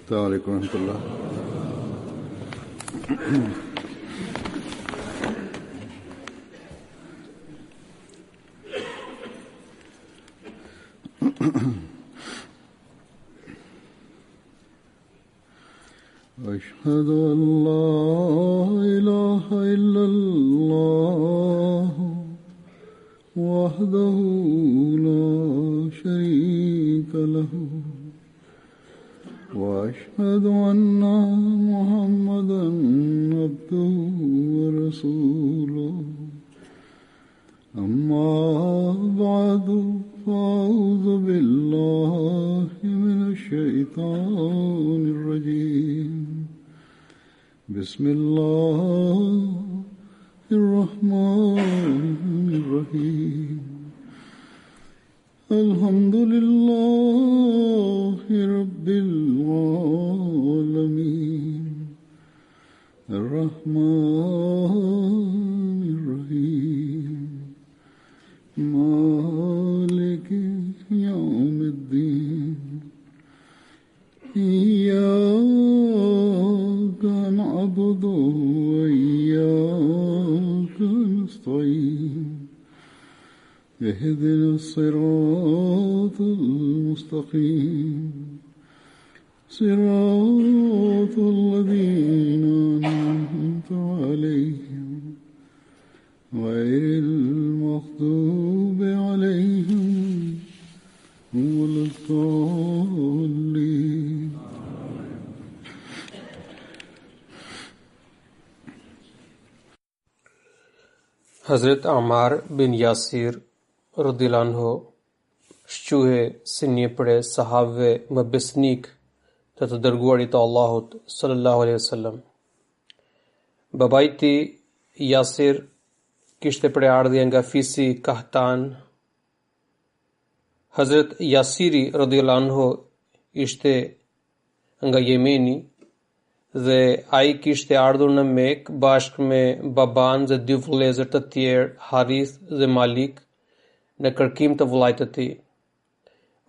السلام عليكم ورحمة الله. أشهد أن لا إله إلا الله وحده لا شريك له وأشهد أن محمدًا عبده ورسوله أما بعد فأعوذ بالله من الشيطان الرجيم بسم الله الرحمن الرحيم الحمد لله رب العالمين الرحمن الرحيم مالك يوم الدين إياك نعبد وإياك نستعين اهدنا الصراط المستقيم صراط الذين أنعمت عليهم غير المغضوب عليهم ولا الضالين. Hazrat Ammar bin Yasir radhiyallahu anhu shquhe si një prej sahabëve më besnik të të dërguarit të Allahut sallallahu alaihi wasallam. Babai i tij Yasir kishte preardhje nga fisi Kahtan. Hazrat Yasiri radhiyallahu anhu ishte nga Jemeni dhe ai kishte ardhur në Mekë bashkë me baban dhe dy vëllezër të tjerë, Harith dhe Malik, në kërkim të vëllait të tij.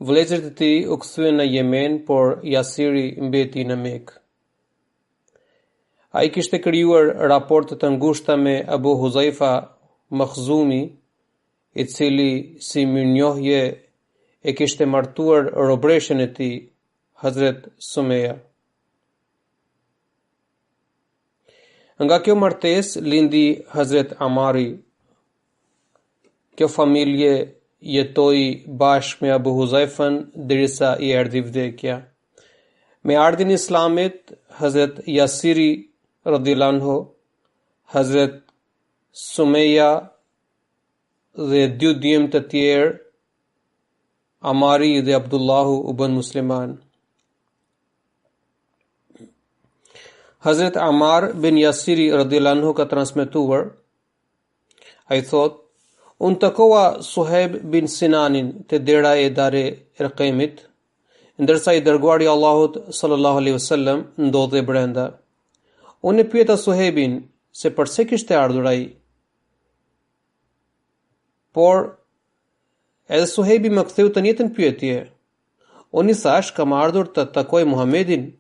Vëllezërit e tij u kthyen në Yemen, por Yasiri mbeti në Mekë. Ai kishte krijuar raporte të ngushta me Abu Huzaifa Makhzumi, i cili si mirënjohje e kishte martuar robreshen e tij, Hazret Sumeja. Nga kjo martesë lindi Hazret Amari. Kjo familje jetoi bashkë me Abu Huzaifën derisa i erdhi vdekja. Me ardhin e Islamit, Hazret Yasiri radhiyallahu anhu, Hazret Sumeja dhe dy djemt të tjerë, Amari dhe Abdullahu u bën musliman. Hazret Ammar bin Yasiri radhiyallahu anhu ka transmetuar, ai thot, unë takova Suhejb bin Sinanin te dera e Dare Erqemit, ndërsa i dërguari i Allahut sallallahu alaihi wasallam ndodhe brenda. Unë e pyeta Suhejbin se përse kishte ardhur ai. Por edhe Suhejbi më ktheu të njëjtën pyetje. Unë i thash kam ardhur të takoj Muhamedin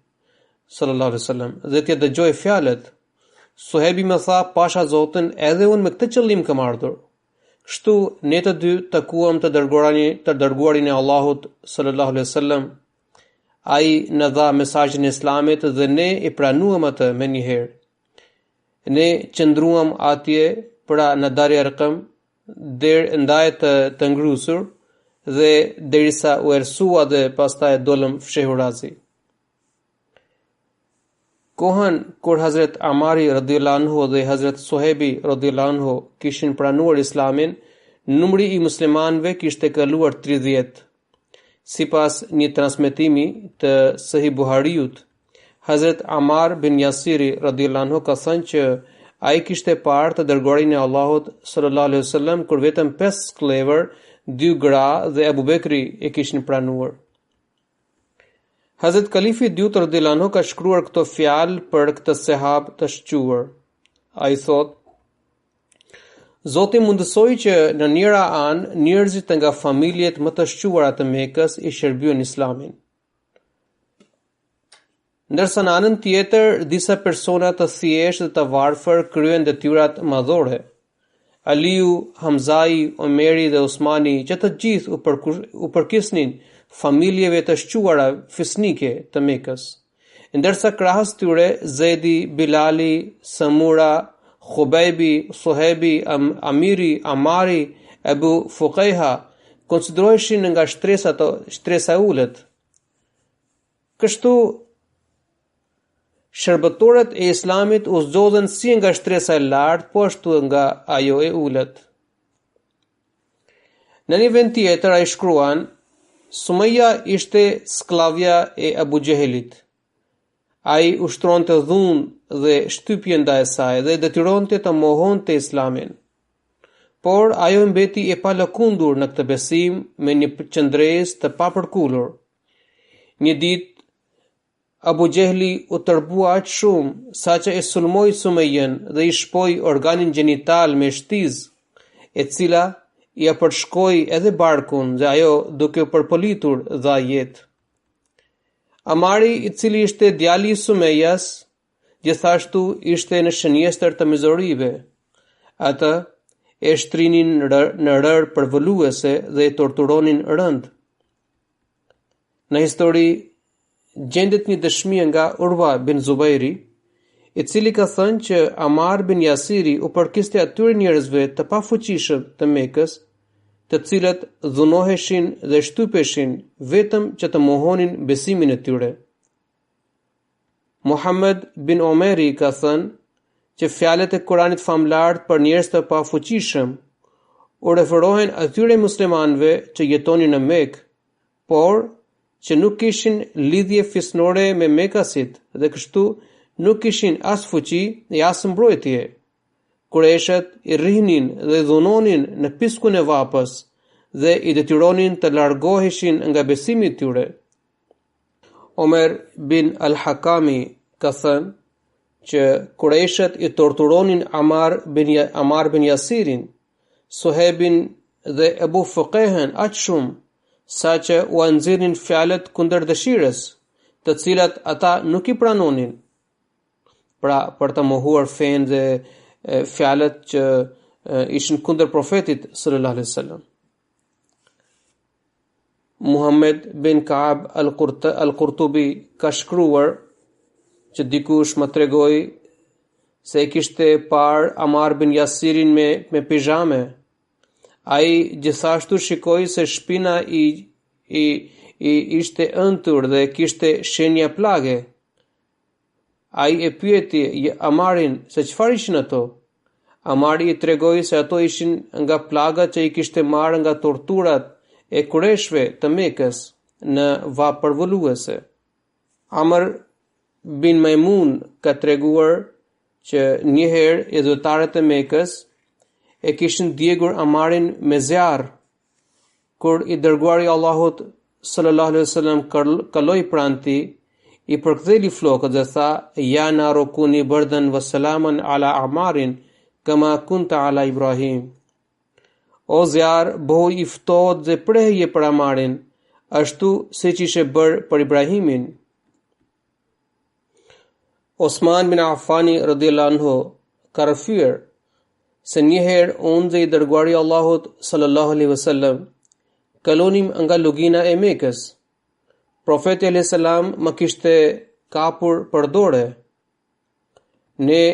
sallallahu alaihi wasallam dhe t'ia dëgjoj fjalët. Suhejbi më tha, pasha Zotin, edhe unë me këtë qëllim kam ardhur. Kështu ne të dy takuam të dërguarin e Allahut sallallahu alaihi wasallam. Ai na dha mesazhin e Islamit dhe ne i pranuam atë me njëherë. Ne qëndruam atje pra në Darë Arqam deri ndaj të ngrusur dhe derisa u ersua dhe pastaj dolëm fshehurazi. Kohën kur Hazret Amari radhiyallahu anhu dhe Hazret Suhejbi radhiyallahu anhu kishin pranuar Islamin, numri i muslimanëve kishte kaluar 30. Sipas një transmetimi të Sahih Buhariut, Hazret Ammar bin Yasiri radhiyallahu anhu ka thënë që ai kishte parë të dërguarin e Allahut sallallahu alaihi wasallam kur vetëm 5 sklever, 2 gra dhe Abu Bekri e kishin pranuar. Hazret Kalifi dytë radhiyallahu anhu ka shkruar këto fjalë për këtë sahab të shquar. Ai thot: Zoti mundësoi që në njëra anë njerëzit nga familjet më të shquara të Mekës i shërbyen Islamin. ndërsa në anën tjetër disa persona të thjeshtë dhe të varfër kryen detyrat madhore. Aliu, Hamzai, Omeri dhe Osmani, që të gjithë u përkisnin familjeve të shquara fisnike të Mekës, ndërsa krahas tyre Zedi, Bilali, Samura, Khubejbi, Suhebi, Amiri, Amari, Ebu Fuqeha konsideroheshin nga shtresa e ulët. Kështu shërbëtorët e Islamit u zgjodhen si nga shtresa e lartë, po ashtu nga ajo e ulët. Në një vend tjetër ai shkruan, Sumeja ishte sklavja e Abu Jehelit. Ai ushtronte dhunë dhe shtypje ndaj saj dhe detyronte të mohonte Islamin. Por ajo mbeti e palëkundur në këtë besim me një qëndresë të papërkullur. Një ditë Abu Jehli u tërbua aq shumë saqë e sulmoi Sumejen dhe i shpoi organin gjenital me shtizë, e cila ia përshkoi edhe barkun dhe ajo duke u përpolitur dha jetë. Amari, i cili ishte djali i Sumejas, gjithashtu ishte në shënjestër të mizorive. Ata e shtrinin në rër përvoluese dhe e torturonin rënd. Në histori gjendet një dëshmi nga Urwa bin Zubairi, i cili ka thënë që Amar bin Yasiri u përkiste atyre njerëzve të pafuqishëm të Mekës, të cilët dhunoheshin dhe shtypeshin vetëm që të mohonin besimin e tyre. Muhammed bin Omeri ka thënë që fjalët e Kuranit famlar për njerëz të pafuqishëm u referohen atyre muslimanëve që jetonin në Mekë, por që nuk kishin lidhje fisnore me Mekasit dhe kështu nuk kishin as fuqi e as mbrojtje. Kureshët i rrihnin dhe dhunonin në piskun e vapës dhe i detyronin të largoheshin nga besimi i tyre. Omer bin al-Hakami ka thënë që kureshët i torturonin Amar bin Yasirin, Suhebin dhe Ebu Fuqehen aq shumë sa që u anxirnin fjalët kundër dëshirës, të cilat ata nuk i pranonin. Pra, për të mohuar fenë dhe fjalët që ishin kundër profetit sallallahu alaihi wasallam. Muhammed bin Kaab al-Qurtubi ka shkruar që dikush më tregoi se e kishte parë Amar bin Yasirin me pijame. Ai gjithashtu shikoi se shpina i ishte ëntur dhe kishte shenja plage. Ai e pyeti Amarin se çfarë ishin ato. Amari i tregoi se ato ishin nga plagat që i kishte marrë nga torturat e kureshve të Mekës në vapë përvoluese. Amr bin Maimun ka treguar që njëherë idhujtarët e Mekës e kishin djegur Amarin me zjarr, kur i dërguari Allahut sallallahu alaihi wasallam kaloi pranë tij, i përktheli flokët dhe tha: "Ya naru kuni bardan wa salaman ala Amarin kama kunta ala Ibrahim." O zjarr, bëhu i ftohtë dhe prehje për Amarin, ashtu siç ishe bërë për Ibrahimin. Osman bin Affani radhiyallahu anhu ka rëfyer se njëherë unë dhe i dërguari Allahut sallallahu alaihi wasallam kalonim nga lugina e Mekës. Profeti alayhis salam më kishte kapur për dorë. Ne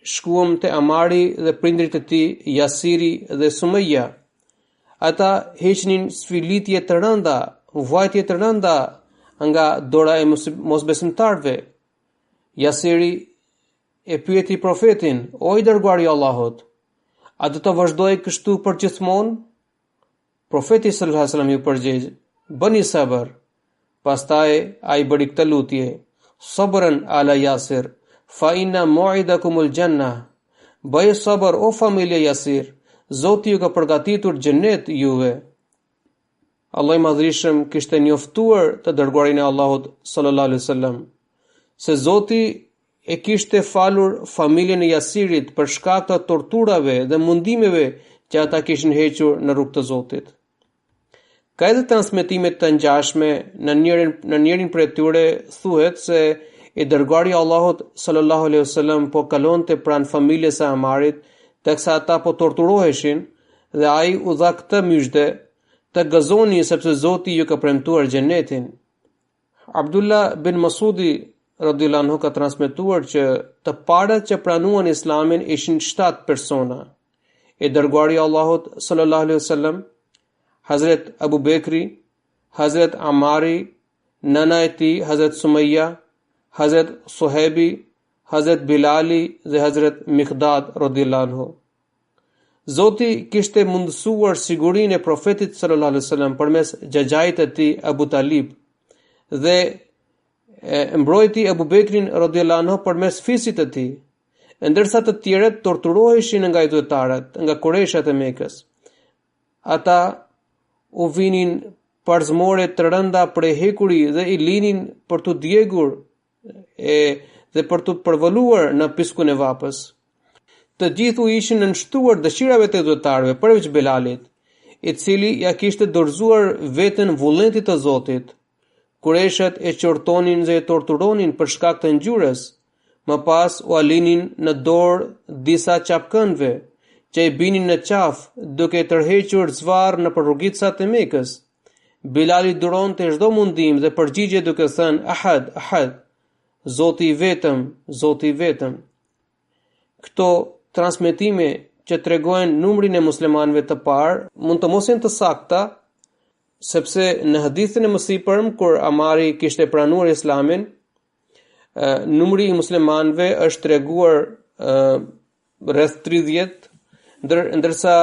shkuam te Amari dhe prindrit e tij, Yasiri dhe Sumeja. Ata heqnin sfilitje të rënda, vajtje të rënda nga dora e mosbesimtarve. Yasiri e pyeti profetin: "O i dërguari i Allahut, a do të vazhdoj kështu për gjithmonë?" Profeti sallallahu alaihi wasallam ju përgjigj: "Bëni sabër." Pastaj ai bëri këtë lutje: "Sabran ala Yasir, fa inna mu'idakumul janna." Bëje sabër o familje Yasir, Zoti ju ka përgatitur xhenet juve. Allah i madhrishëm kishte njoftuar të dërguarin e Allahut sallallahu alaihi wasallam se Zoti e kishte falur familjen e Yasirit për shkak të torturave dhe mundimeve që ata kishin hequr në rrugt të Zotit. Ka edhe transmetimet të ngjashme, në njërin prej tyre thuhet se i dërguari i Allahut sallallahu alaihi wasallam po kalonte pranë familjes së Amarit, teksa ata po torturoheshin, dhe ai u dha këtë myshdë: të gëzoni sepse Zoti ju ka premtuar xhenetin. Abdullah bin Masudi radhiyallahu anhu ka transmetuar që të parët që pranuan Islamin ishin 7 persona. I dërguari i Allahut sallallahu alaihi wasallam, Hazret Abu Bekri, Hazret Amari, nana e tij Hazret Sumayya, Hazret Suhebi, Hazret Bilali dhe Hazret Miqdad radhiyallahu anhu. Zoti kishte mundësuar sigurinë e profetit sallallahu alaihi wasallam përmes xhaxhait të tij Abu Talib dhe mbrojti Abu Bekrin radhiyallahu anhu përmes fisit të tij, ndërsa të tjerët torturoheshin nga idhujtarët, nga Qurayshat e Mekës. Ata u vinin parzmore të rënda prej hekuri dhe i linin për të djegur dhe për të përvoluar në piskun e vapës. Të gjithu ishin nënshtuar dëshirave të idhujtarëve, përveç Bilalit, i cili ja kishte dorëzuar veten vullnetit të Zotit. Qurayshat e qortonin dhe e torturonin për shkak të ngjyrës. Më pas u alinin në dorë disa qapkëndve që i binin në qafë duke tërhequr zvarr në rrugicat e Mekës. Bilali duronte çdo mundim dhe përgjigje duke thënë Ahad, Ahad, Zoti i vetëm, Zoti i vetëm. Këto transmetime që tregojnë numrin e muslimanëve të parë mund të mos jenë të sakta, sepse në hadithin e mësipërm kur Amari kishte pranuar Islamin, numri i muslimanëve është treguar rreth 30, ndërsa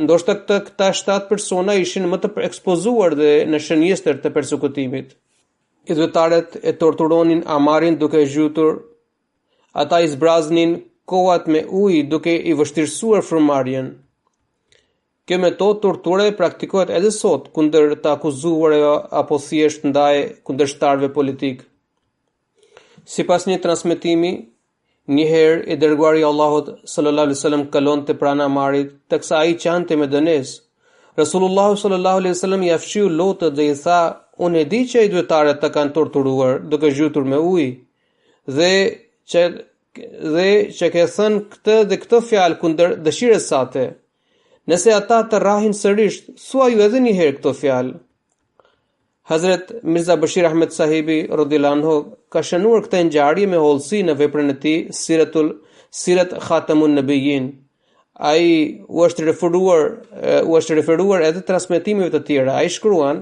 ndoshta këta 7 persona ishin më të ekspozuar dhe në shënjestër të persekutimit. Idhujtarët e torturonin Amarin duke e zhytur, ata i zbraznin kohat me ujë duke i vështirësuar frymëmarrjen. Kjo metodë torture praktikohet edhe sot kundër të akuzuarve apo thjesht ndaj kundërshtarëve politik. Sipas një transmetimi, një herë i dërguari i Allahut sallallahu alaihi wasallam kalonte pranë Amarit, teksa ai qante me dënes. Rasulullah sallallahu alaihi wasallam i afshiu lotët dhe i tha: "Unë e di që ai idhujtarët ta kanë torturuar duke zhytur me ujë dhe që ke thënë këtë dhe këtë fjalë kundër dëshirës sate. Nëse ata të rrahin sërish, thua ju edhe një herë këto fjalë." Hazret Mirza Bashir Ahmed Sahibi radhiyallahu anhu ka shënuar këtë ngjarje me hollësi në veprën e tij Sirat Khatamun Nabiyyin. Ai u është referuar edhe transmetimeve të tjera. Ai shkruan: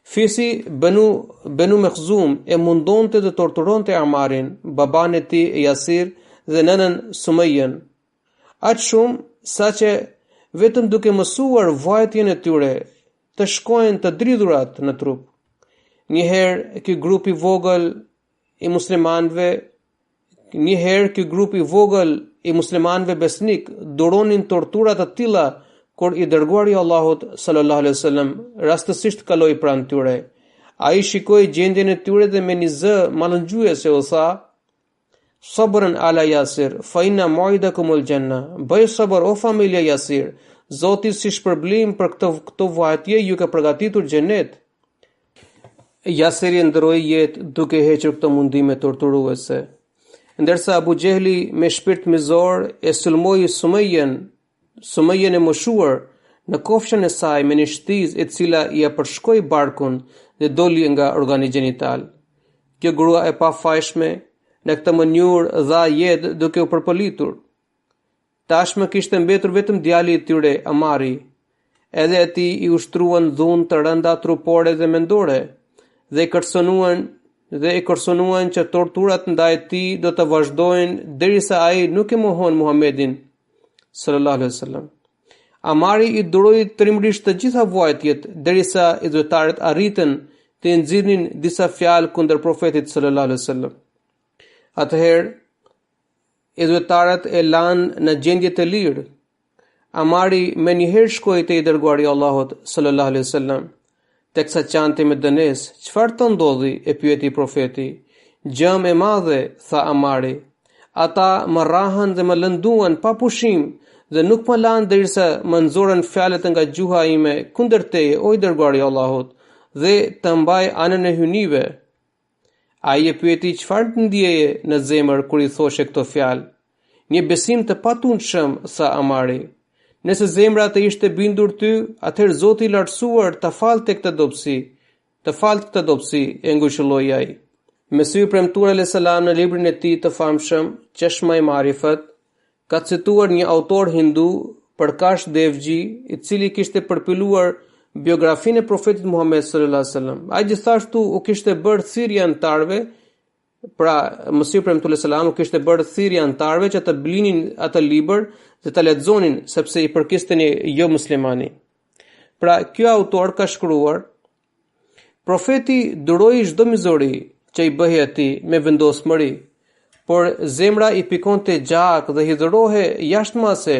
Fisi Benu Mekhzum e mundonte të torturonte Amarin, baban e tij Yasir dhe nënën Sumayyen, aq shumë saqë vetëm duke mësuar vajtjen e tyre të shkojnë të dridhurat në trup. Njëherë ky grup i vogël i muslimanëve besnik duronin tortura të tilla kur i dërguari i Allahut sallallahu alaihi wasallam rastësisht kaloi pranë tyre. Ai shikoi gjendjen e tyre dhe me një zë mallëngjuese u tha: "Sabran ala Yasir, fa inna mu'idakumul janna." Bëj sabër o familja Yasir, Zoti si shpërblim për këto vajtje ju ka përgatitur xhenet. Yasiri ndroi jetë duke hequr këto mundime torturuese, ndërsa Abu Jehli me shpirt mizor e sulmoi Sumayyen e moshuar në kofshën e saj me një shtizë e cila ia përshkoi barkun dhe doli nga organi gjenital. Kjo grua e pafajshme në këtë mënyrë dha jetë duke u përpolitur. Tashmë kishte mbetur vetëm djali i tyre, Amari. Edhe atij i ushtruan dhunë të rënda trupore dhe mendore dhe i kërcënuan që torturat ndaj tij do të vazhdojnë derisa ai nuk e mohon Muhamedit sallallahu alaihi wasallam. Amari i duroi trimërisht të gjitha vajtjet derisa idhujtarët arritën të nxirrnin disa fjalë kundër profetit sallallahu alaihi wasallam. Atëherë idhujtarët e lanë në gjendje të lirë. Amari me njëherë shkoi te i dërguari i Allahut sallallahu alaihi wasallam, teksa qante me dënes. "Çfarë të ndodhi?" e pyeti profeti. "Gjëm e madhe," tha Amari. "Ata më rrahën dhe më lënduan pa pushim dhe nuk më lanë derisa më nxorën fjalët nga gjuha ime kundër teje, o i dërguari i Allahut, dhe të mbaj anën e hynive. Ai e pyeti çfarë ndjeje në zemër kur i thoshe këto fjalë. Një besim të patundshëm, tha Amari. Nëse zemra të ishte bindur ty, atëherë Zoti i lartësuar të falte këtë dobësi, e ngushëlloi ai. Mesiu premtuar alayhis salam në librin e tij të famshëm, Chashma e Marifat, ka cituar një autor hindu, Prakash Devji, i cili kishte përpiluar biografinë e profetit Muhammed sallallahu alaihi wasallam. Ai gjithashtu u kishte bërë thirrje antarëve, pra Mesiu premtuar alayhis salam u kishte bërë thirrje antarëve që të blinin atë libër dhe ta lexonin sepse i përkiste një jo muslimani. Pra ky autor ka shkruar: profeti duroi çdo mizori që i bëhej atij me vendosmëri, por zemra i pikonte gjak dhe hidhërohej jashtëmase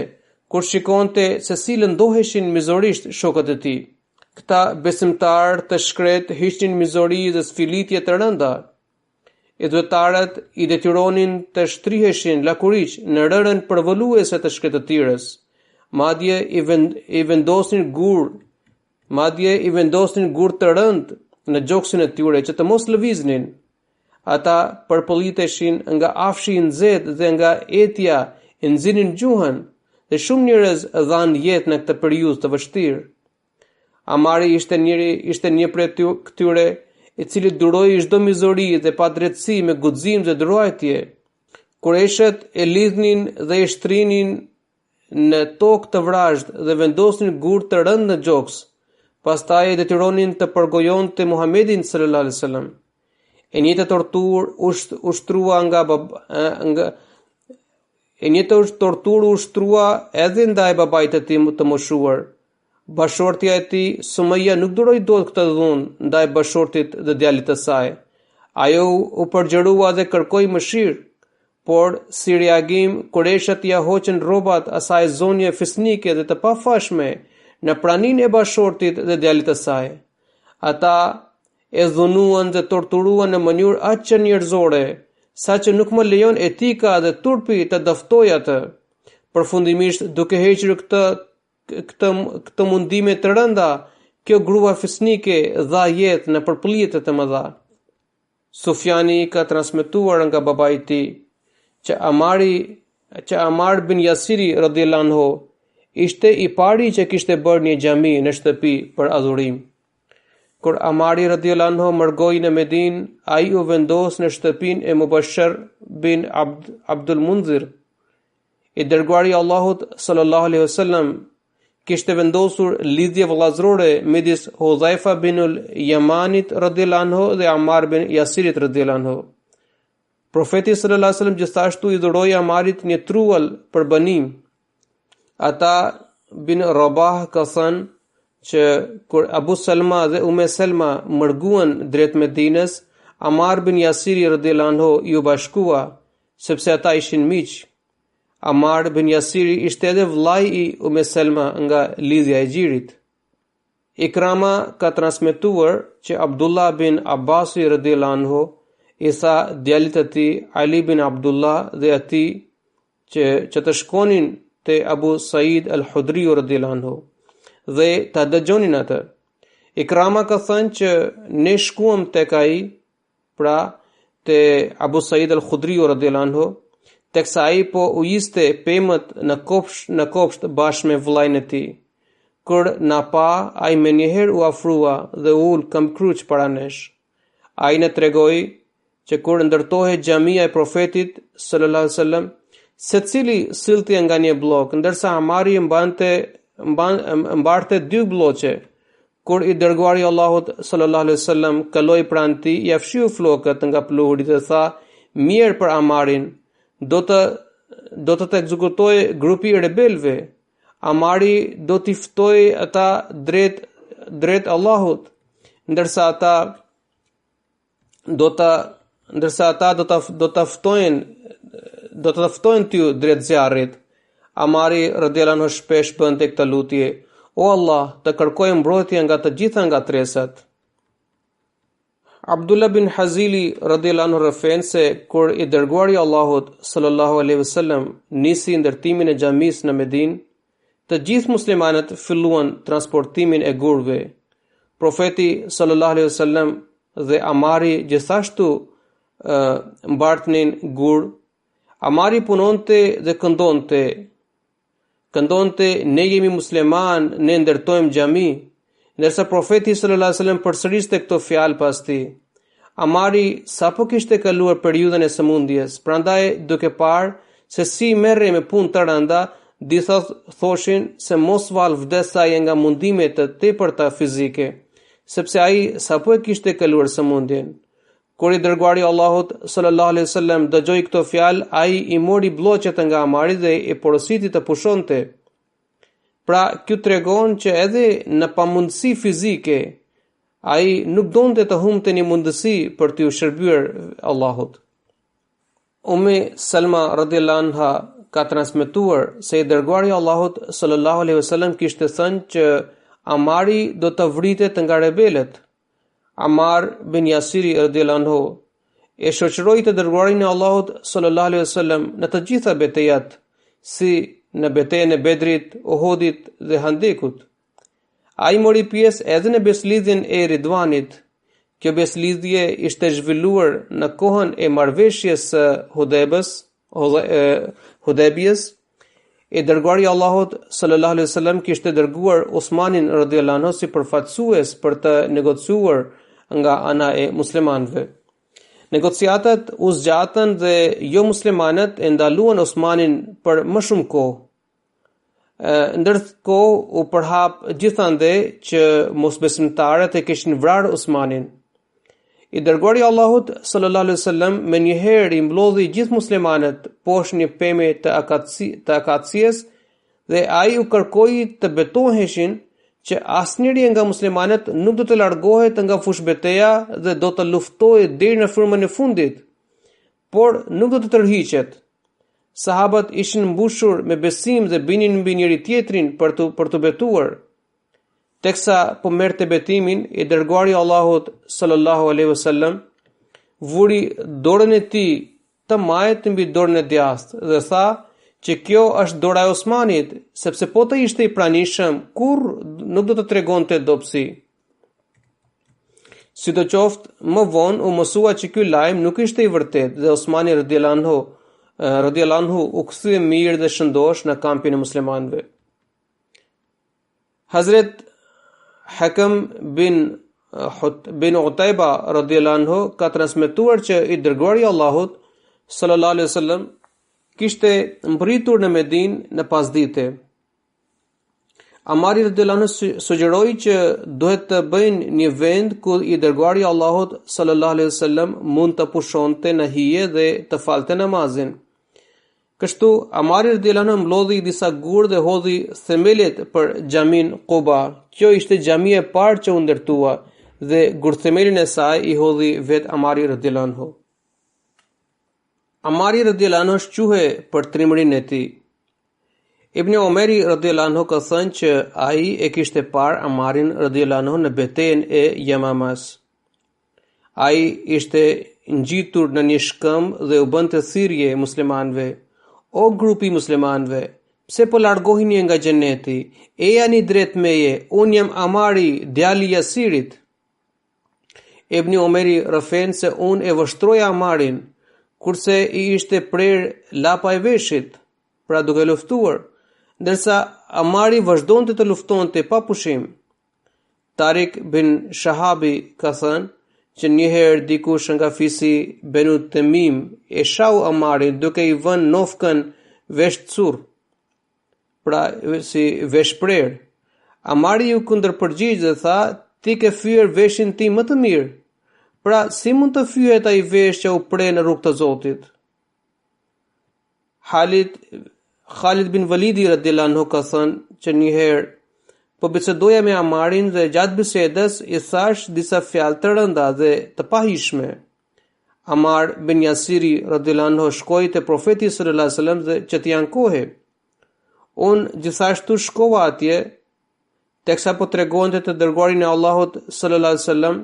kur shikonte se si lëndoheshin mizorisht shokët e tij. Këta besimtar të shkret hiqnin mizori dhe sfilitje të rënda. Udhëtarët i detyronin të shtriheshin lakuriq në rërën përvoluese të shkretëtirës. Madje i vendosnin gur të rënd në gjoksin e tyre që të mos lëviznin. Ata përpolliteshin nga afshi i nxehtë dhe nga etja e nxinin gjuhën, dhe shumë njerëz dhanë jetë në këtë periudhë të vështirë. Amari ishte një prej këtyre i cili duroi çdo mizori dhe padrejtësi me guxim dhe ruajtje. Kureshët e lidhnin dhe e shtrinin në tokë të vrazhd dhe vendosnin gur të rënd në gjoks. Pastaj e detyronin të përgojonte Muhamedit sallallahu alaihi wasallam. E njëjta torturë ushtrua edhe ndaj babait të tij të moshuar. Bashortja e tij Sumaya nuk duroi dot këtë dhunë ndaj bashortit dhe djalit të saj. Ajo u përgjërua dhe kërkoi mëshirë, por si reagim kureshët ia hoqën rrobat asaj zonje fisnike dhe të pafashme në praninë e bashortit dhe djalit të saj. Ata e dhunuan dhe torturuan në mënyrë aq njerëzore, saqë nuk më lejon etika dhe turpi të dëftojë atë. Përfundimisht, duke hequr këtë mundime të rënda, kjo grua fisnike dha jetë në përpullje të mëdha. Sufjani ka transmetuar nga babai i tij që Amar bin Yasiri radhiyallahu anhu ishte i pari që kishte bërë një xhami në shtëpi për adhurim. Kur Amari radhiyallahu anhu mërgoi në Medinë, ai u vendos në shtëpinë e Mubashir bin Abdul Munzir. I dërguari i Allahut sallallahu alaihi wasallam kishte vendosur lidhje vëllazërore midis Hudhaifa binul Yamanit radhiyallahu anhu dhe Ammar bin Yasirit radhiyallahu anhu. Profeti sallallahu alaihi wasallam gjithashtu i dhuroi Ammarit një truall për banim. Ata bin Rabah ka thënë që kur Abu Salma dhe Ume Salma mërguan drejt Medinës, Ammar bin Yasiri radhiyallahu anhu ju bashkua, sepse ata ishin miq. Ammar bin Yasiri ishte edhe vllai i Ume Salma nga lidhja e gjirit. Ikrama ka transmetuar që Abdullah bin Abbasi radhiyallahu anhu i tha djalit të tij Ali bin Abdullah dhe atij që të shkonin te Abu Said al-Hudri radhiyallahu anhu dhe ta dëgjonin atë. Ikrama ka thënë që ne shkuam tek ai, pra te Abu Said al-Khudri radhiyallahu anhu, teksa ai po u iste pemët në kopsht bashkë me vllain e tij. Kur na pa, ai menjëherë u afrua dhe ul këmbkryq para nesh. Ai na tregoi që kur ndërtohej xhamia e profetit sallallahu alaihi wasallam, secili sillte nga një bllok, ndërsa Amari mbarte 2 blloqe. Kur i dërguari i Allahut sallallahu alaihi wasallam kaloi pranë tij, ia fshiu flokët nga pluhurit dhe tha: "Mirë për Amarin, do të ekzekutoj grupi i rebelëve. Amari do t'i ftoj ata drejt Allahut, ndërsa ata do ta ftojnë ty drejt zjarrit." Amari radhiyallahu anhu shpesh bënte këtë lutje: "O Allah, të kërkoj mbrojtje nga të gjitha ngatresat." Abdullah bin Hazili radhiyallahu anhu refen se kur I dërguari Allahut sallallahu alaihi wasallam nisi ndërtimin e xhamisë në Medinë, të gjithë muslimanët filluan transportimin e gurve. Profeti sallallahu alaihi wasallam dhe Amari gjithashtu mbartnin gur. Amari punonte dhe këndonte ne jemi musliman, ne ndërtojmë xhami, ndërsa profeti sallallahu alaihi wasallam përsëriste këto fjalë pas tij. Amari sapo kishte kaluar periudhën e sëmundjes, prandaj duke parë se si merre me punë të rënda, disa thoshin se mos val vdes ai nga mundimet të tepërta fizike, sepse ai sapo e kishte kaluar sëmundjen. Kur I dërguari Allahut sallallahu alaihi wasallam dëgjoi këto fjalë, ai I mori bloqet nga Amari dhe I porositi të pushonte. Pra, kjo tregon që edhe në pamundësi fizike, ai nuk donte të humbte një mundësi për t'u shërbyer Allahut. Ummi Salma radhiyallahu anha ka transmetuar se I dërguari Allahut sallallahu alaihi wasallam kishte thënë që Amari do të vritet nga rebelët. Amar bin Yasiri radhiyallahu anhu e shoqëroi të dërguarin e Allahut sallallahu alaihi wasallam në të gjitha betejat, si në betejën e Bedrit, Uhudit dhe Handekut. Ai mori pjesë edhe në beslidhjen e Ridwanit. Kjo beslidhje ishte zhvilluar në kohën e marrëveshjes së Hudaybiyes. E dërguari Allahut sallallahu alaihi wasallam kishte dërguar Usmanin radhiyallahu anhu si përfaqësues për të negociuar nga ana e muslimanëve. Negociatat u zgjatën dhe jo muslimanët e ndaluan Osmanin për më shumë kohë. Ndërkohë u përhap gjithande që mosbesimtarët e kishin vrarë Osmanin. I dërguari Allahut sallallahu alaihi wasallam me njëherë I mblodhi gjithë muslimanët poshtë një peme të akacies dhe ai u kërkoi të betoheshin që asnjëri nga muslimanët nuk do të largohet nga fushbeteja dhe do të luftojë deri në frymën e fundit, por nuk do të tërhiqet. Sahabët ishin mbushur me besim dhe binin mbi njëri tjetrin për të betuar. Teksa po merrte betimin, I dërguari Allahut sallallahu alaihi wasallam vuri dorën e tij të majt mbi dorën e djathtë dhe tha që kjo është dora e Osmanit, sepse po të ishte I pranishëm, kur nuk do të tregonte dobësi. Sidoqoftë, më vonë u mësua që ky lajm nuk ishte I vërtet dhe Osmani radhiyallahu anhu u kthye mirë dhe shëndosh në kampin e muslimanëve. Hazret Hakam bin Utayba radhiyallahu anhu ka transmetuar që I dërguari Allahut sallallahu alaihi wasallam kishte mbritur në Medinë në pasdite. Amari radhiyallahu anhu sugjeroi që duhet të bëjnë një vend ku I dërguari Allahut sallallahu alaihi wasallam mund të pushonte në hije dhe të falte namazin. Kështu Amari radhiyallahu anhu mblodhi disa gur dhe hodhi themelet për xhamin Quba. Kjo ishte xhamia e parë që u ndërtua dhe gurthemelin e saj I hodhi vet Amari radhiyallahu anhu. Amari radhiyallahu anhu shquhe për trimërinë e tij. Ibn Omeri radhiyallahu anhu ka thënë që ai e kishte parë Amarin radhiyallahu anhu në betejën e Yamamas. Ai ishte ngjitur në një shkëmbë dhe u bënte thirrje muslimanëve: "O grupi muslimanëve, pse po largoheni nga xheneti? Ejani drejt meje, un jam Amari, djali I Yasirit." Ibn Omeri rëfen se un e vështroja Amarin, kurse I ishte prer lapa e veshit, pra duke luftuar, ndërsa Amari vazhdonte të luftonte pa pushim. Tariq bin Shahabi ka thënë që njëherë dikush nga fisi Benu Temim e shau Amarin duke I vënë nofkën vesh cur, pra si vesh prer. Amari ju kundërpërgjigj dhe tha: "Ti ke fyer veshin tim më të mirë. Pra, si mund të fyet ai vesh që u pre në rrugt të Zotit?" Khalid bin Walidi radhiyallahu anhu ka thënë që njëherë po bisedoja me Amarin dhe gjatë bisedës I thash disa fjalë të rënda dhe të pahishme. Amar bin Yasiri radhiyallahu anhu shkoi te profeti sallallahu alaihi wasallam dhe që t'i ankohej. Unë gjithashtu shkova atje, teksa po tregonte të dërguarin e Allahut sallallahu alaihi wasallam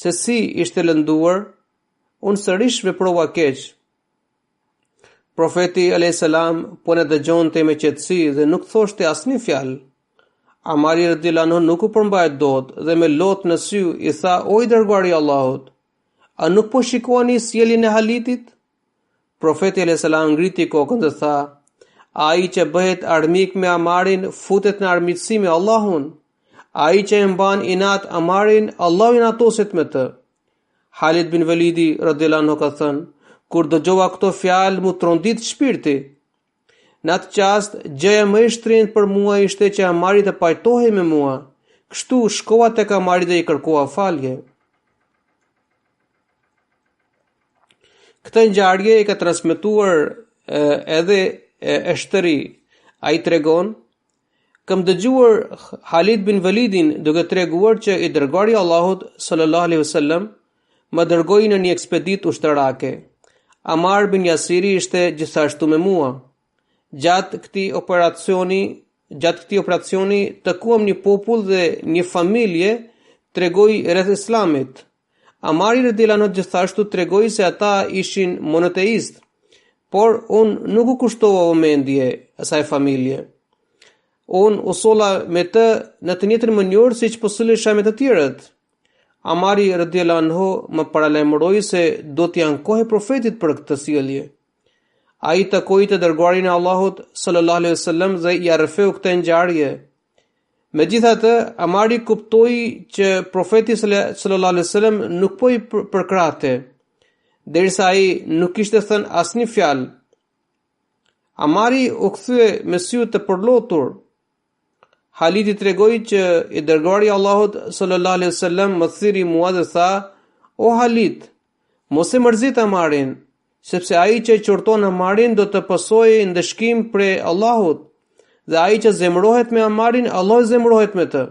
se si ishte lënduar, unë sërish veprova keq. Profeti a.s. po në dëgjonte me qetësi dhe nuk thoshte asnjë fjalë. Amari radhiyallahu anhu nuk u përmbajt dot dhe me lot në sy i tha: "O i dërguari i Allahut, a nuk po shikoni sjelljen e Halitit?" Profeti a.s. ngriti kokën dhe tha: "Ai që bëhet armik me Amarin futet në armiqësi me Allahun. Ai që e mban inat Amarin, Allahu inatoset me të." Halid bin Walidi radhiyallahu anhu ka thënë: "Kur dëgjova këto fjalë, mu trondit shpirti. Në atë qast, gjëja më e shtrenjtë për mua ishte që Amari të pajtohej me mua. Kështu shkova tek Amari dhe i kërkova falje." Këtë ngjarje e ka transmetuar edhe Eshteri. Ai tregon: "Kam dëgjuar Halid bin Walidin duke treguar që i dërguari i Allahut sallallahu alaihi wasallam më dërgoi në një ekspedit ushtarake. Amar bin Yasiri ishte gjithashtu me mua. Gjatë këtij operacioni takuam një popull dhe një familje tregoi rreth Islamit. Amari radhiyallahu anhu gjithashtu tregoi se ata ishin monoteist, por unë nuk u kushtova vëmendje asaj familje. Unë usolla me të në të njëjtën mënyrë siç po sillesha me të tjerët. Amari radhiyallahu anhu më paralajmëroi se do t'i ankohej profetit për këtë sjellje. Ai takoi të dërguarin e Allahut sallallahu alaihi wasallam dhe i arrëfeu këtë ngjarje. Megjithatë, Amari kuptoi që profeti sallallahu alaihi wasallam nuk po i përkrahte, derisa ai nuk kishte thënë asnjë fjalë. Amari u kthye me sy të përlotur. Halidi tregoi që i dërguari i Allahut sallallahu alaihi wasallam më thiri mua dhe tha: "O Halid, mos e mërzit Amarin, sepse ai që qorton Amarin do të pasojë ndëshkim prej Allahut, dhe ai që zemrohet me Amarin, Allah zemrohet me të.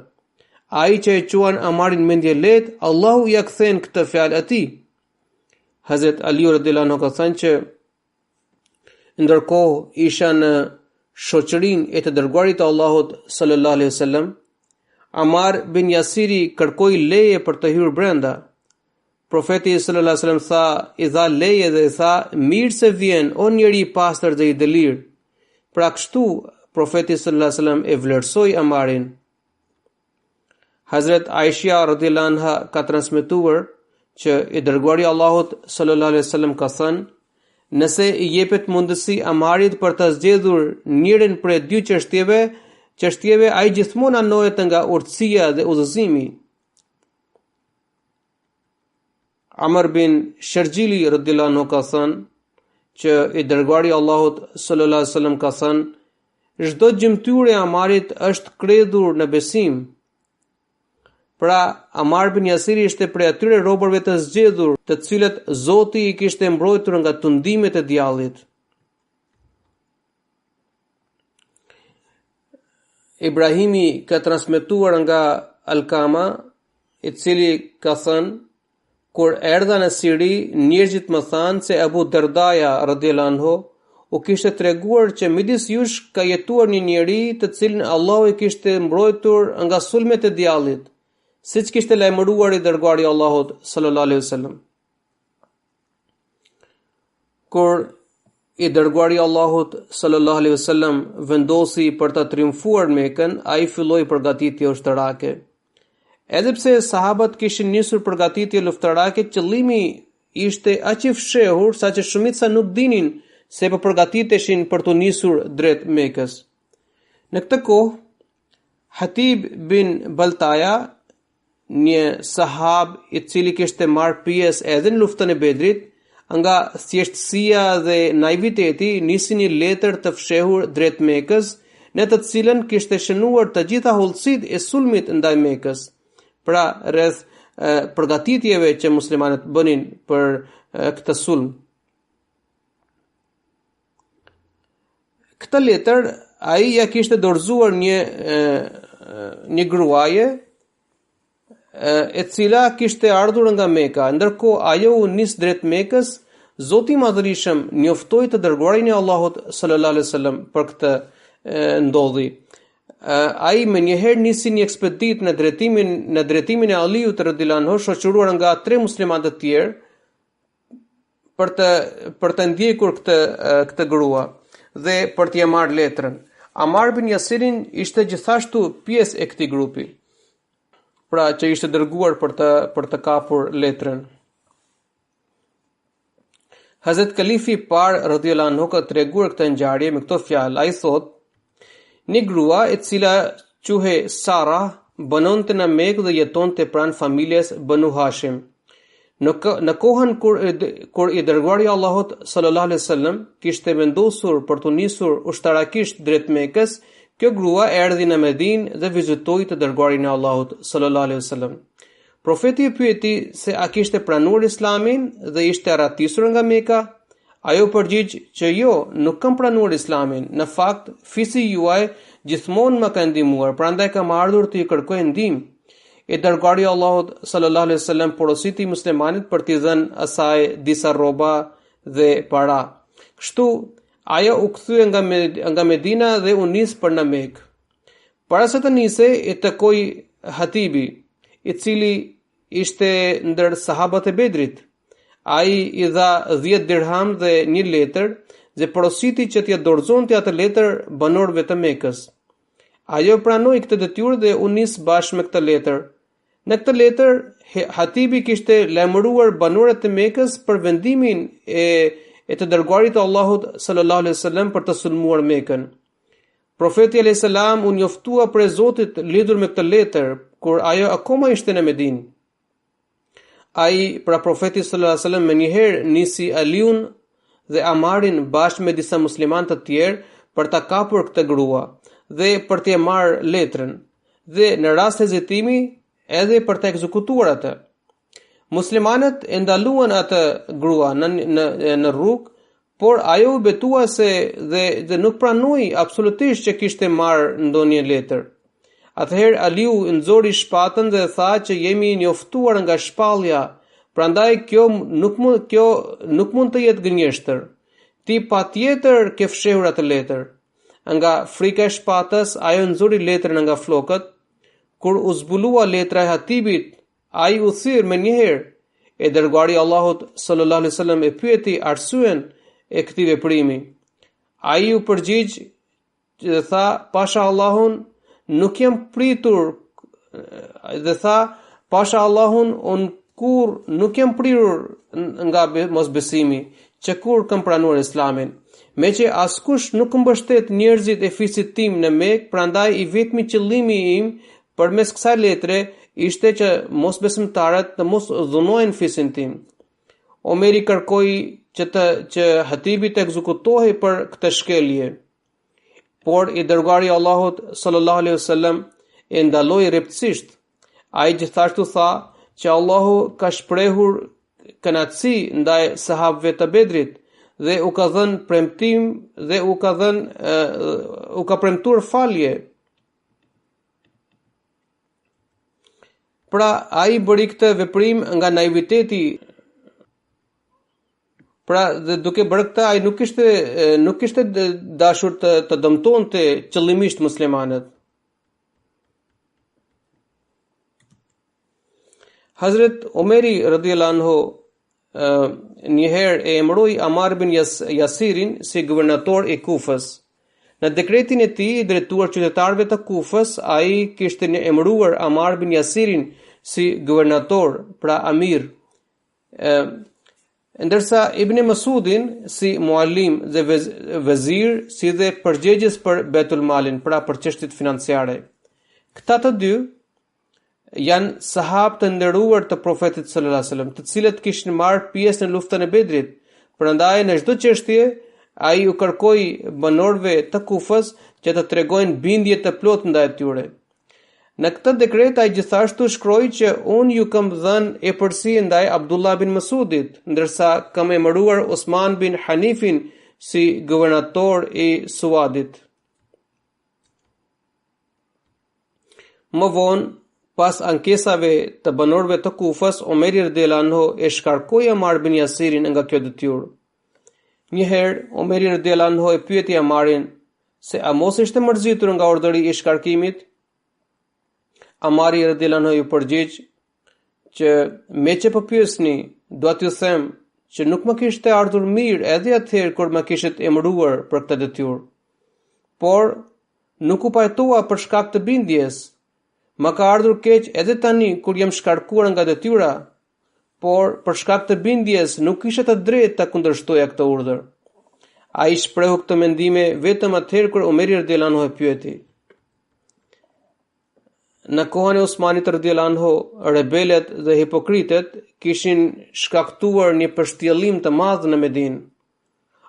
Ai që e quan Amarin mendje lehtë, Allahu ja kthen këtë fjalë atij." Hazrat Ali radhiyallahu anhu ka thënë që ndërkohë isha në shoqërinë e të dërguarit të Allahut sallallahu alaihi wasallam, Amar bin Yasiri kërkoi leje për të hyrë brenda. Profeti sallallahu alaihi wasallam i dha leje dhe i tha: "Mirë se vjen, o njeri i pastër dhe i dëlir." Pra kështu profeti sallallahu alaihi wasallam e vlerësoi Amarin. Hazrat Aisha radhiyallahu anha ka transmetuar që i dërguari i Allahut sallallahu alaihi wasallam ka thënë: "Nëse i jepet mundësi Amarit për të zgjedhur njërin prej dy çështjeve, ai gjithmonë anohet nga urtësia dhe udhëzimi." Amr bin Shergjili radhiyallahu anhu ka thënë që i dërguari i Allahut sallallahu alaihi wasallam ka thënë: "Çdo gjymtyrë e Amarit është kreder në besim." Pra, Amar bin Yasiri ishte prej atyre robërve të zgjedhur, të cilët Zoti i kishte mbrojtur nga tundimet e djallit. Ibrahimi ka transmetuar nga Alkama, i cili ka thënë: "Kur erdha në Siri, njerëzit më thanë se Abu Dardaja radhiyallahu anhu u kishte treguar që midis jush ka jetuar një njeri të cilin Allahu i kishte mbrojtur nga sulmet e djallit, siç kishte lajmëruar i dërguari i Allahut sallallahu alaihi wasallam." Kur i dërguari i Allahut sallallahu alaihi wasallam vendosi për të triumfuar Mekën, ai filloi përgatitje ushtarake. Edhe pse sahabët kishin nisur përgatitje luftërake, qëllimi ishte aq i fshehur saqë shumica nuk dinin se po përgatiteshin për të nisur drejt Mekës. Në këtë kohë, Hatib bin Baltaja, një sahab i cili kishte marrë pjesë edhe në luftën e Bedrit, nga thjeshtësia dhe naiviteti nisi një letër të fshehur drejt Mekës, në të cilën kishte shënuar të gjitha hollësitë e sulmit ndaj Mekës, pra rreth përgatitjeve që muslimanët bënin për këtë sulm. Këtë letër ai ja kishte dorëzuar një gruaje e cila kishte ardhur nga Meka. Ndërkohë ajo u nis drejt Mekës. Zoti i Madhërisëm njoftoi të dërguarin e Allahut sallallahu alaihi wasallam për këtë ndodhi. ai më njëherë nisi një ekspedit në drejtimin e Aliut radhiyallahu anhu, shoqëruar nga 3 muslimanë të tjerë për të ndjekur këtë grua dhe për t'i marrë letrën. Amar bin Yasirin ishte gjithashtu pjesë e këtij grupi, pra që ishte dërguar për të kapur letrën. Hazrat Kalifi i parë radhiyallahu anhu ka treguar këtë ngjarje me këto fjalë. Ai thotë: një grua e cila quhej Sara banonte në Mekë dhe jetonte pranë familjes Banu Hashim. Në kohën kur i dërguari i Allahut sallallahu alaihi wasallam kishte vendosur për të nisur ushtarakisht drejt Mekës, kjo grua erdhi në Medinë dhe vizitoi të dërguarin e Allahut sallallahu alaihi wasallam. Profeti i pyeti se a kishte pranuar Islamin dhe ishte arratisur nga Meka. Ajo përgjigj që jo, nuk kam pranuar Islamin. Në fakt, fisi juaj gjithmonë më ka ndihmuar, prandaj kam ardhur të ju kërkoj ndihmë. E dërguari i Allahut sallallahu alaihi wasallam porositi muslimanit për t'i dhënë asaj disa rroba dhe para. Kështu ajo u kthye nga Medina dhe u nis për në Mekë. Para se të nisej, e takoi Hatibi, i cili ishte ndër sahabët e Bedrit. Ai i dha 10 dirham dhe një letër dhe porositi që t'ia dorëzonte atë letër banorëve të Mekës. Ajo pranoi këtë detyrë dhe u nis bashkë me këtë letër. Në këtë letër, Hatibi kishte lajmëruar banorët e Mekës për vendimin e të dërguarit të Allahut sallallahu alaihi wasallam për të sulmuar Mekën. Profeti alayhis salam u njoftua për Zotit lidhur me këtë letër kur ajo akoma ishte në Medinë. Ai pra profeti sallallahu alaihi wasallam menjëherë nisi Aliun dhe Amarin bashkë me disa muslimanë të tjerë për ta kapur këtë grua dhe për t'i marrë letrën dhe në rast hezitimi edhe për të ekzekutuar atë. Muslimanët e ndaluan atë grua në rrugë, por ajo u betua dhe nuk pranoi absolutisht që kishte marrë ndonjë letër. Atëherë Aliu nxori shpatën dhe tha që jemi njoftuar nga shpallja, prandaj kjo nuk mund të jetë gënjeshtër. Ti patjetër ke fshehur atë letër. Nga frika e shpatës, ajo nxori letrën nga flokët. Kur u zbulua letra e Hatibit, ai u thirr menjëherë. E dërguari i Allahut sallallahu alaihi wasallam e pyeti arsyen e këtij veprimi. Ai u përgjigj dhe tha: "Pasha Allahun, nuk jam pritur", dhe tha: "Pasha Allahun, unë kur nuk jam prirur nga mosbesimi, që kur kam pranuar Islamin. Me që askush nuk mbështet njerëzit e fisit tim në Mekë, prandaj i vetmi qëllimi im përmes kësaj letre ishte që mosbesimtarët të mos dhunojnë fisin tim." Omeri kërkoi që Hatibi të ekzekutohej për këtë shkelje. Por i dërguari i Allahut sallallahu alaihi wasallam e ndaloi rreptësisht. Ai gjithashtu tha që Allahu ka shprehur kënaqësi ndaj sahabëve të Bedrit dhe u ka dhënë premtim dhe u ka premtuar falje. Pra ai bëri këtë veprim nga naiviteti. Pra dhe duke bërë këtë, ai nuk kishte dashur të dëmtonte qëllimisht muslimanët. Hazret Omeri radhiyallahu anhu njëherë e emëroi Amar bin Yasirin si guvernator i Kufës. Në dekretin e tij i drejtuar qytetarëve të Kufës, ai kishte emëruar Amar bin Yasirin si guvernator, pra amir, ndërsa Ibn Masudin si muallim dhe vezir, si dhe përgjegjës për Betul Malin, pra për çështjet financiare. Këta të dy janë sahabë të nderuar të profetit sallallahu alajhi wasallam, të cilët kishin marrë pjesë në luftën e Bedrit. Prandaj në çdo çështje ai u kërkoi banorëve të Kufës që të tregojnë bindje të plotë ndaj tyre. Në këtë dekret ai gjithashtu shkroi që unë ju kam dhënë epërsi ndaj Abdullah bin Masudit, ndërsa kam emëruar Osman bin Hanifin si guvernator i Suadit. Më vonë, pas ankesave të banorëve të Kufës, Omeri radhiyallahu anhu e shkarkoi Amar bin Yasirin nga kjo detyrë. Njëherë, Omeri radhiyallahu anhu e pyeti Amarin: se a mos ishte mërzitur nga urdhëri i shkarkimit? Amari radhiyallahu anhu ju përgjigj që me që po pyesni, dua t'ju them që nuk më kishte ardhur mirë edhe atëherë kur më kishit emëruar për këtë detyrë. Por nuk u pajtoa për shkak të bindjes. Më ka ardhur keq edhe tani kur jam shkarkuar nga detyra, por për shkak të bindjes nuk kisha të drejtë ta kundërshtoja këtë urdhër. Ai shprehu këtë mendime vetëm atëherë kur Omeri radhiyallahu anhu e pyeti. Në kohën e Osmanit radhiyallahu anhu, rebelet dhe hipokritet kishin shkaktuar një përshtjellim të madh në Medinë.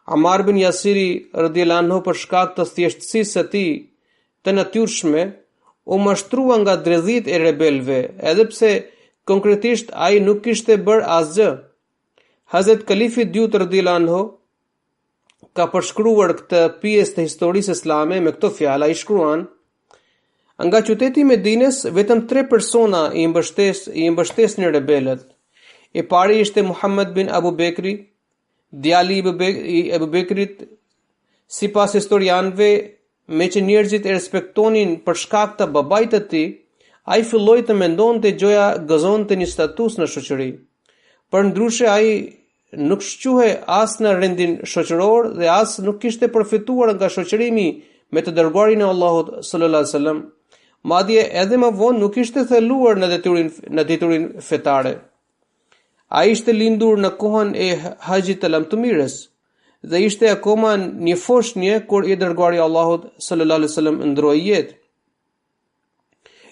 Amar bin Yasiri radhiyallahu anhu për shkak të thjeshtësisë së tij të natyrshme u mashtrua nga dredhit e rebelve, edhe pse konkretisht ai nuk kishte bërë asgjë. Hazrat Kalifi II radhiyallahu anhu ka përshkruar këtë pjesë të historisë islame me këto fjalë. Ai shkruan: nga qyteti i Medinës vetëm 3 persona i mbështesnin rebelët. I pari ishte Muhammad bin Abu Bekri, djali i Abu Bekrit. Sipas historianëve, me që njerëzit e respektonin për shkak të babait të tij, ai filloi të mendonte gjoja gëzonte një status në shoqëri. Për ndryshe ai nuk shquhe as në rendin shoqëror dhe as nuk kishte përfituar nga shoqërimi me të dërguarin e Allahut sallallahu alaihi wasallam. Madje edhe më vonë nuk ishte theluar në detyrin fetare. Ai ishte lindur në kohën e Haxhit të Lamtumirës dhe ishte akoma një foshnjë kur i dërguari i Allahut sallallahu alaihi wasallam ndroi jetë.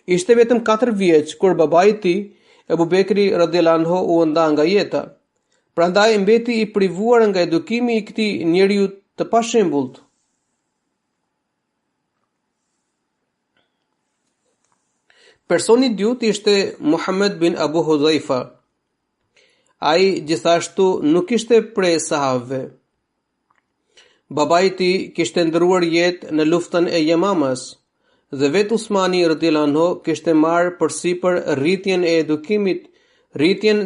Ishte vetëm 4 vjeç kur babai i tij, Abu Bekri radhiyallahu anhu, u nda nga jeta. Prandaj mbeti i privuar nga edukimi i këtij njeriu të pashembullt. Personi i dytë ishte Muhammad bin Abu Hudhaifa. Ai gjithashtu nuk ishte prej sahabëve. Babai i tij kishte ndëruar jetë në luftën e Yamamës dhe vetë Usmani radhiyallahu anhu kishte marrë përsipër rritjen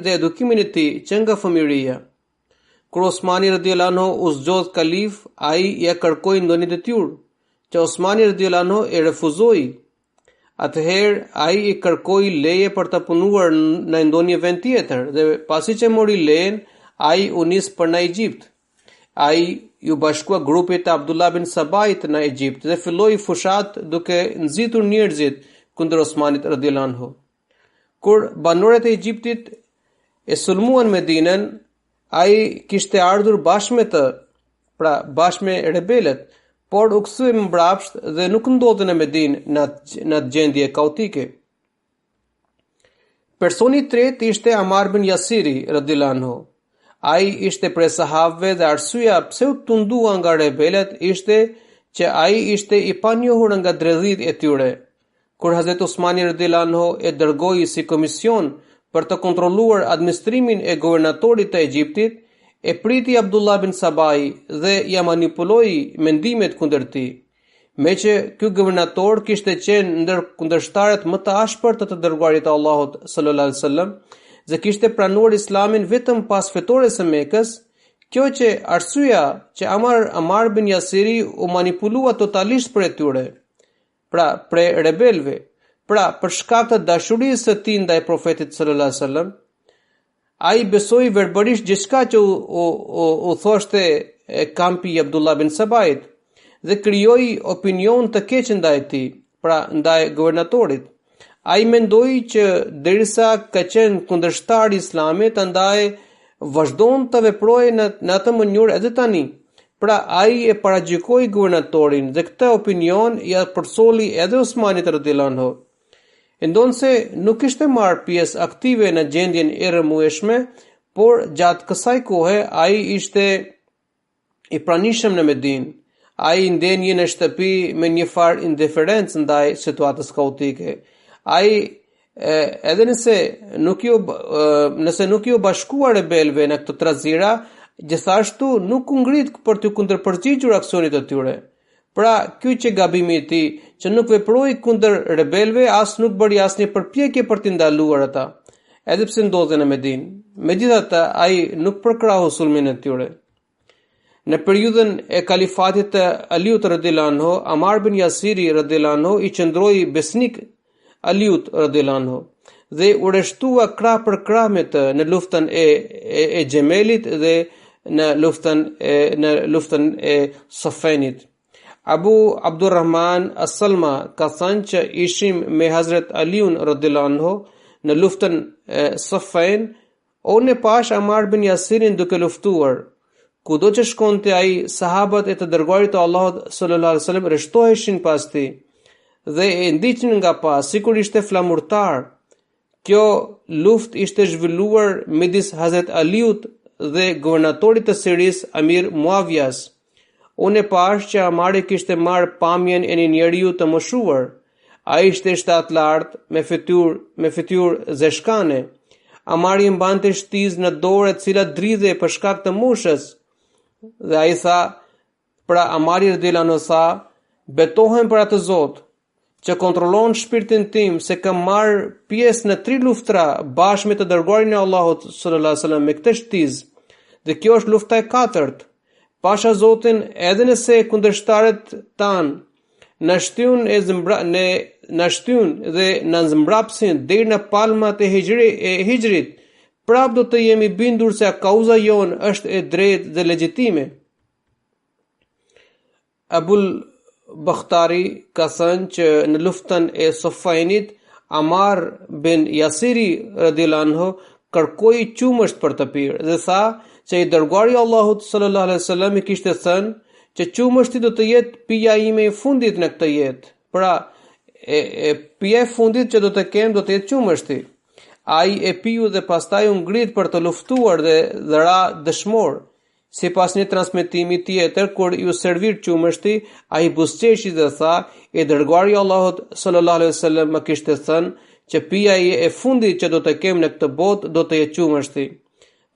dhe edukimin e tij që nga fëmijëria. Kur Usmani radhiyallahu anhu u zgjodh kalif, ai ia kërkoi ndonjë detyrë që Usmani radhiyallahu anhu e refuzoi. Atëherë ai i kërkoi leje për të punuar në ndonjë vend tjetër dhe pasi që mori lejen, ai u nis për në Egjipt. Ai ju bashkua grupit të Abdullah bin Sabait në Egjipt dhe filloi fushat duke nxitur njerëzit kundër Osmanit radhiyallahu anhu. Kur banorët e Egjiptit e sulmuan Medinën, ai kishte ardhur bashkë me rebelët, por u kthye mbrapsht dhe nuk ndodhi në Medinë në atë gjendje kaotike. Personi i tretë ishte Amar bin Yasiri radhiyallahu anhu. Ai ishte prej sahabëve dhe arsyeja pse u tundua nga rebelët ishte që ai ishte i panjohur nga dredhit e tyre. Kur Hazrat Usmani radhiyallahu anhu e dërgoi si komision për të kontrolluar administrimin e guvernatorit të Egjiptit, e priti Abdullah bin Sabai dhe ja manipuloi mendimet kundër tij. Meqë ky guvernator kishte qenë ndër kundërshtarët më të ashpër të dërguarit të Allahut sallallahu alaihi wasallam dhe kishte pranuar Islamin vetëm pas fetores së Mekës, kjo që arsyeja që Amar bin Yasiri u manipulua totalisht për e tyre, për rebelve, për shkak të dashurisë së tij ndaj profetit sallallahu alaihi wasallam. Ai besoi verbërisht gjithçka që u thoshte e kampi i Abdullah bin Sabait dhe krijoi opinion të keq ndaj tij, ndaj guvernatorit. Ai mendoi që derisa ka qenë kundërshtar i Islamit, andaj vazhdon të veprojë në atë mënyrë edhe tani. Ai e paragjykoi guvernatorin dhe këtë opinion ja përsolli edhe Osmanit radhiyallahu anhu. Ndonse nuk ishte marrë pjesë aktive në gjendjen e rrëmueshme, por gjatë kësaj kohe ai ishte i pranishëm në Medinë. Ai ndenje në shtëpi me një farë indiferencë ndaj situatës kaotike. Ai edhe nëse nuk ju bashkua rebelve në këtë trazira, gjithashtu nuk u ngrit për të kundërpërgjigjur aksionit të tyre. Ky që gabimi i tij që nuk veproi kundër rebelve, as nuk bëri asnjë përpjekje për t'i ndaluar ata, edhe pse ndodhen në Medinë. Megjithatë, ai nuk përkrahu sulmin e tyre. Në periudhën e kalifatit të Aliut radhiyallahu anhu, Amar bin Yasiri radhiyallahu anhu i qëndroi besnik Aliut radhiyallahu anhu dhe u rreshtua krah për krah me të në luftën e Gjemelit dhe në luftën e Safenit. Abu Abdurrahman As-Salma ka thënë që ishim me Hazrat Aliun radhiyallahu anhu në luftën e Safen. Unë e pash Amar bin Yasirin duke luftuar. Kudo që shkonte ai, sahabat e të dërguarit të Allahut sallallahu alaihi wasallam rreshtoheshin pas tij dhe e ndiqnin nga pas, sikur ishte flamurtar. Kjo luftë ishte zhvilluar midis Hazrat Aliut dhe guvernatorit të Siris Amir Muavijas. Unë e pash që Amari kishte marrë pamjen e një njeriu të moshuar. Ai ishte shtat lart me fytyrë zeshkane. Amari mbante shtizë në dorë e cila dridhe për shkak të mushës. Dhe ai tha, pra Amari radhiyallahu anhu tha, betohem për atë Zot që kontrollon shpirtin tim se kam marrë pjesë në 3 luftra bashkë me të dërguarin e Allahut sallallahu alaihi wasallam me këtë shtizë. Dhe kjo është lufta e 4. Pasha Zotin, edhe nëse kundërshtarët tan na shtyn dhe na zmbrapsin deri në palmat e hijrit, prap do të jemi bindur se kauza jon është e drejtë dhe legjitime. Abul Bakhtari ka thënë që në luftën e Safenit, Amar bin Yasiri radhiyallahu anhu kërkoi qumësht për të pirë dhe tha që i dërguari i Allahut sallallahu alaihi wasallam i kishte thënë që qumështi do të jetë pija ime e fundit në këtë jetë. Pra, pija e fundit që do të kem do të jetë qumështi. Ai e piu dhe pastaj u ngrit për të luftuar dhe ra dëshmor. Sipas një transmetimi tjetër, kur ju servir qumështi, ai buzëqeshi dhe tha, e dërguari i Allahut sallallahu alaihi wasallam më kishte thënë që pija e fundit që do të kem në këtë botë do të jetë qumështi.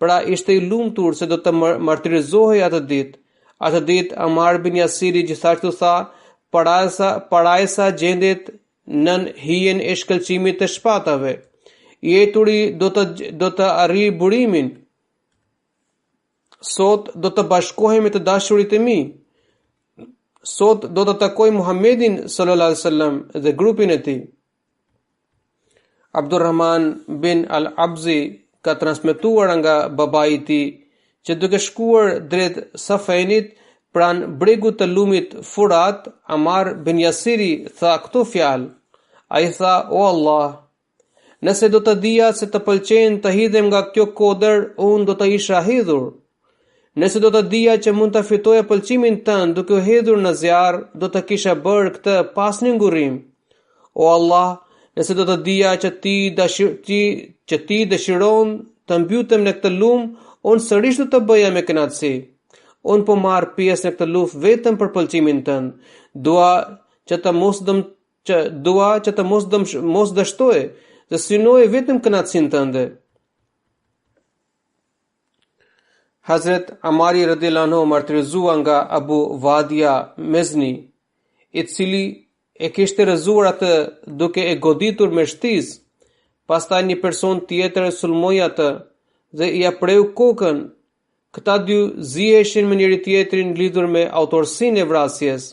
Pra ishte i lumtur se do të martirizohej atë ditë. Atë ditë Amar bin Yasiri gjithashtu tha, parajsa gjendet nën hijen e shkëlqimit të shpatave. Jeturi do të arrijë burimin. Sot do të bashkohem me të dashurit e mi. Sot do të takoj Muhammedin sallallahu alaihi wasallam dhe grupin e tij. Abdurrahman bin al-Abzi ka transmetuar nga babai i tij që duke shkuar drejt Safenit pranë bregut të lumit Furat, Amar bin Yasiri tha këto fjalë. Ai tha, o Allah, nëse do të dija se të pëlqen të hidhem nga kjo kodër, unë do të isha hidhur. Nëse do të dija që mund të fitoja pëlqimin tënd duke u hedhur në zjarr, do të kisha bërë këtë pas një ngurrim. O Allah, nëse do të dija që ti dëshiron të mbytem në këtë lum, unë sërish do të bëja me kënaqësi. Unë po marr pjesë në këtë luftë vetëm për pëlqimin tënd. Dua që të mos dështoj, dhe synoj vetëm kënaqësinë tënde. Hazrat Amari radhiyallahu anhu martirizua nga Abu Wadia Mezni, i cili e kishte rrëzuar atë duke e goditur me shtizë. Pastaj një person tjetër e sulmoi atë dhe i apreu kokën. Këta dy ziheshin me njëri tjetrin lidhur me autorsinë e vrasjes.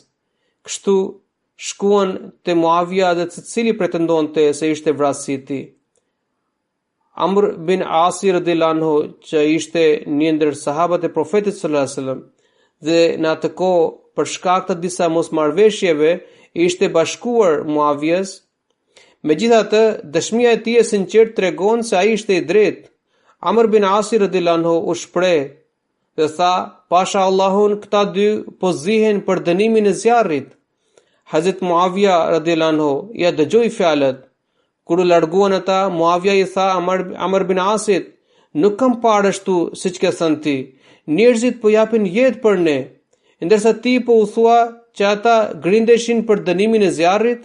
Kështu shkuan te Muavija dhe secili pretendonte se ishte vrasësi i tij. Amr bin Asi radhiyallahu anhu, që ishte një ndër sahabët e Profetit sallallahu alaihi wasallam dhe në atë kohë për shkak të disa mosmarrveshjeve ishte bashkuar Muavijas. Megjithatë, dëshmia e tij e sinqert tregon se ai ishte i drejtë. Amr bin Asi radhiyallahu anhu u shpreh dhe tha, pasha Allahun, këta dy po zihen për dënimin e zjarrit. Hazrat Muavija radhiyallahu anhu ja dëgjoi fjalët. Kur u larguan ata, Muavija i tha Amr bin Asit, nuk kam parë ashtu siç ke thënë ti. Njerëzit po japin jetë për ne, ndërsa ti po u thua që ata grindeshin për dënimin e zjarrit.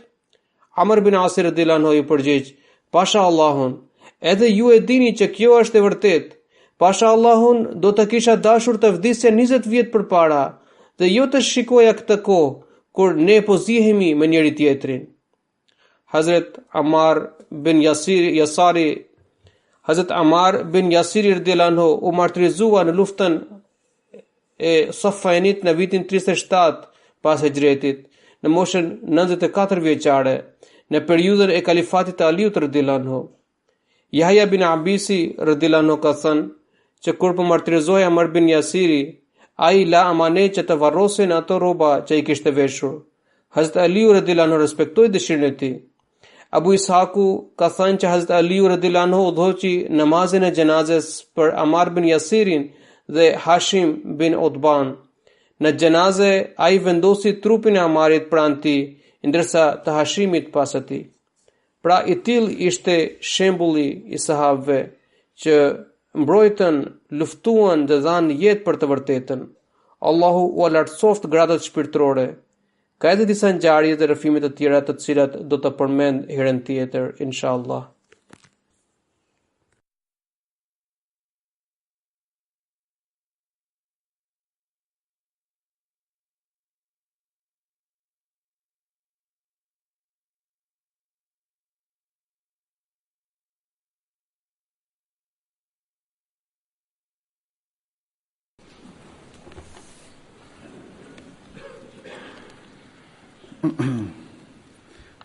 Amr bin Asi radhiyallahu anhu i përgjigj, pasha Allahun, edhe ju e dini që kjo është e vërtetë. Pasha Allahun, do të kisha dashur të vdisja 20 vjet përpara dhe jo të shikoja këtë kohë kur ne po zihemi me njëri tjetrin. Hazrat Amar bin Yasiri radhiyallahu anhu u martirizua në luftën e Safainit në vitin 37 pas Hijretit, në moshën 94 vjeçare, në periudhën e kalifatit të Aliut radhiyallahu anhu. Yahya bin Abisi radhiyallahu anhu ka thënë që kur po martirizohej Amr bin Yasiri, ai la amanet që të varrosin ato rroba që i kishte veshur. Hazrat Aliu radhiyallahu anhu respektoi dëshirën e tij. Abu Ishaku ka thënë që Hazrat Aliu radhiyallahu anhu udhëzoqi namazin e xhenazes për Amr bin Yasirin dhe Hashim bin Utban. Në xhenaze ai vendosi trupin e Amarit pranë tij, ndërsa të Hashimit pas atij. Pra i tillë ishte shembulli i sahabëve që mbrojtën, luftuan dhe dhanë jetë për të vërtetën. Allahu u lartësoft gradat shpirtërore. Ka edhe disa ngjarje dhe rrëfime të tjera të cilat do të përmend herën tjetër, inshallah.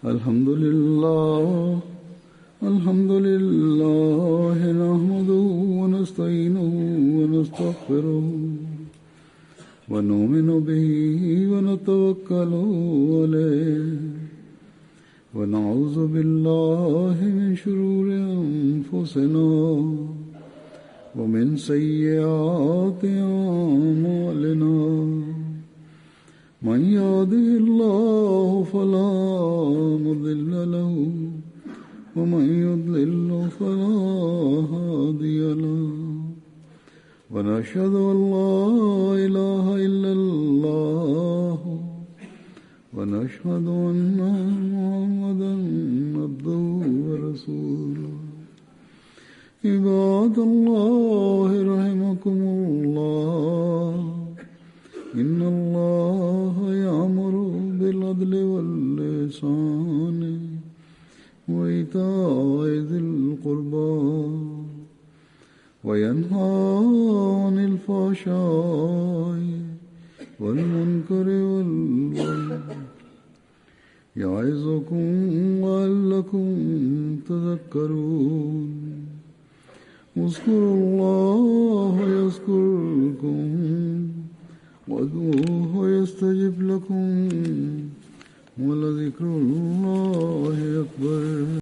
Alhamdulillah nahmaduhu wa nasta'inuhu wa nastaghfiruhu wa nu'minu bihi wa natawakkalu alayhi wa na'udhu billahi min shururi anfusina wa min sayyiati a'malina. من يهده الله فلا مضل له ومن يضلل فلا هادي له ونشهد أن لا إله إلا الله ونشهد أن محمدا عبده ورسوله. عباد الله رحمكم الله إن الله يأمر بالعدل والإحسان وإيتاء ذي القربى وينهى عن الفحشاء والمنكر والبغي يعظكم لعلكم تذكرون. اذكروا الله يذكركم وادعوه يستجب لكم ولذكر الله أكبر.